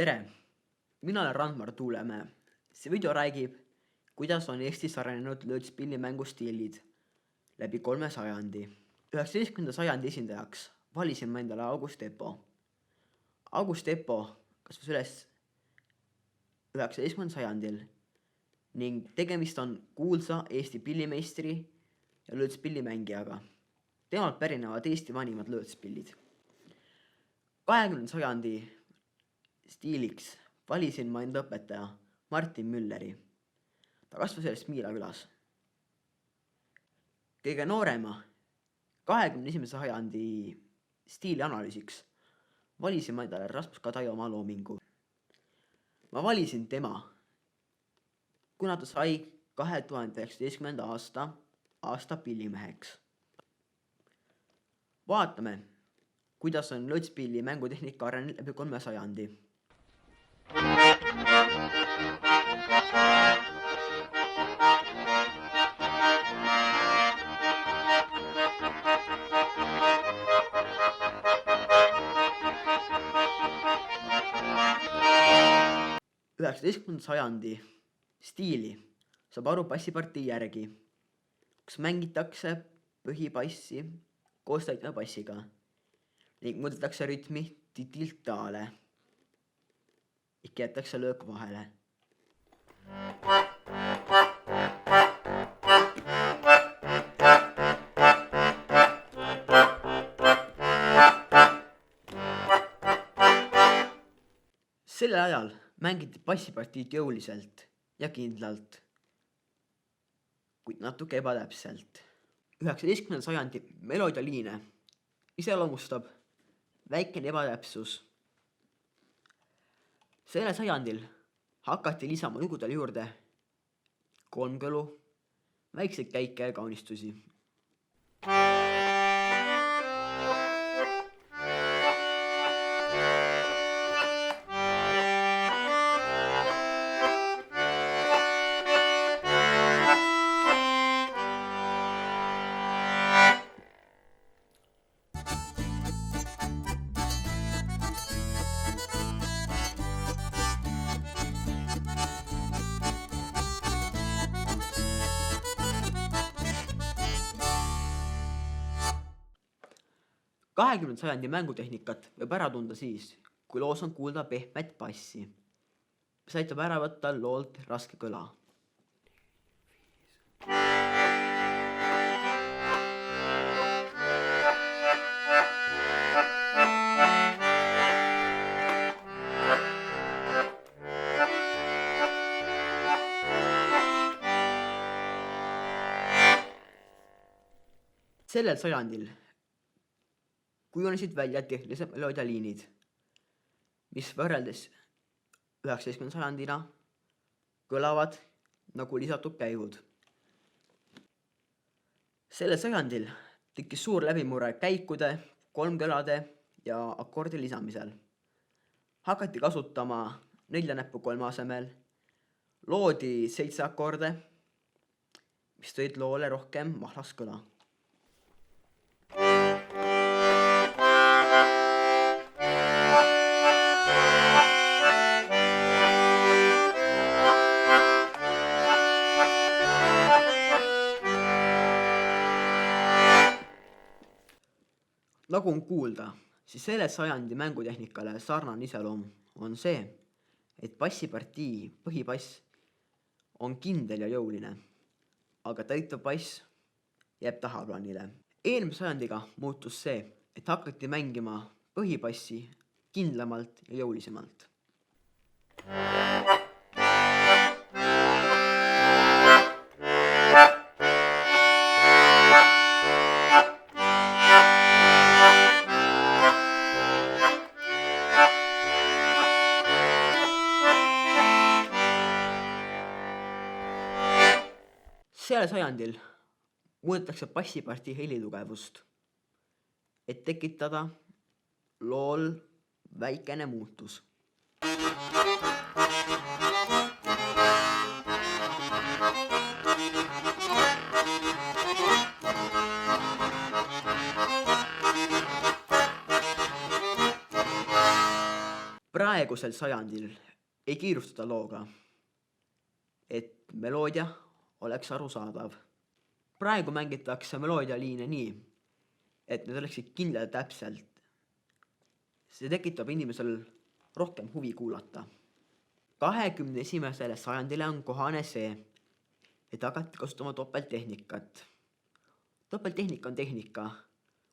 Tere! Mina olen Randmar Tuulemäe. See video räägib, kuidas on Eestis arenenud lõõtspillimängu stiilid läbi 3 sajandi. 19. sajandi esindajaks valisin ma endale August Epo. August Epo kasvas üles 19. sajandil ning tegemist on kuulsa Eesti pillimeistri ja lõõtspillimängijaga. Temalt pärinevad Eesti vanimad lõõtspillid. 20. sajandi stiiliks valisin ma enda õpetaja Martin Mülleri. Ta kasvas üles Miila külas. Kõige noorema 21. sajandi stiili analüüsiks valisin ma endale Rasmus Kadajomaa loomingu. Ma valisin tema, kuna ta sai 2019. aasta pillimeheks. Vaatame, kuidas on lõõtspilli mängutehnika arenenud läbi 3 sajandi. sajandi stiili saab aru bassipartii järgi, kus mängitakse põhipassi koos täitva bassiga ning muudetakse rütmi titilt taale. Ikka jätakse löök vahele. Sellel ajal mängiti bassipartiid jõuliselt ja kindlalt, kuid natuke ebatäpselt. 19. sajandi melodialiine iseloomustab väikene ebatäpsus. Sellel sajandil hakati lisama lugudele juurde kolmkõlu, väikseid käike ja kaunistusi. Sajandi mängutehnikat võib ära tunda siis, kui loos on kuulda pehmet bassi, mis aitab ära võtta loolt raske kõla. Sellel sajandil kujunesid välja tehnilised melodialiinid, mis võrreldes 19. sajandina kõlavad nagu lisatud käigud. Sellel sajandil tekkis suur läbimurre käikude, kolmkõlade ja akordi lisamisel. Hakati kasutama 4 näppu 3 asemel, loodi 7 akorde, mis tõid loole rohkem mahlas kõla. Nagu on kuulda, siis selle sajandi mängutehnikale sarnane iseloom on see, et bassipartii põhibass on kindel ja jõuline, aga täitva bass jääb tahaplaanile. Eelmise sajandiga muutus see, et hakati mängima põhibassi kindlamalt ja jõulisemalt. Sellel sajandil muudetakse bassipartii helitugevust, et tekitada lool väikene muutus. praegusel sajandil ei kiirustata looga, et meloodia oleks arusaadav. Praegu mängitakse meloodialiine nii, et need oleksid kindlad ja täpselt. See tekitab inimesel rohkem huvi kuulata. 21. sajandile on kohane see, et hakati kasutama topelttehnikat. Topelttehnika on tehnika,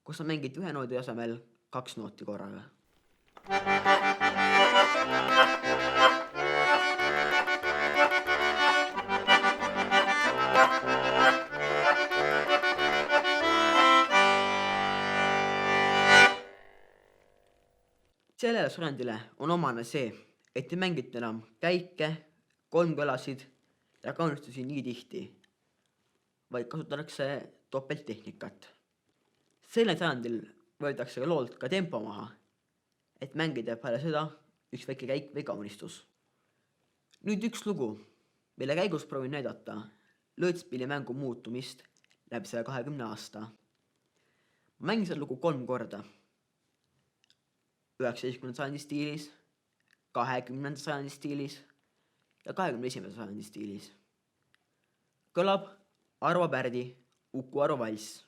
kus sa mängid ühe noodi asemel 2 nooti korraga. Sellele sajandile on omane see, et ei mängita enam käike, kolmkõlasid ja kaunistusi nii tihti, vaid kasutatakse topelttehnikat. Sellel sajandil võetakse loolt ka tempo maha, et mängida peale seda üks väike käik või kaunistus. Nüüd üks lugu, mille käigus proovin näidata lõõtspillimängu muutumist läbi 120 aasta. Ma mängin seda lugu 3 korda. 19. sajandi stiilis, 20. sajandi stiilis ja 21. sajandi stiilis. Kõlab Arvo Pärdi Uku Aro valss.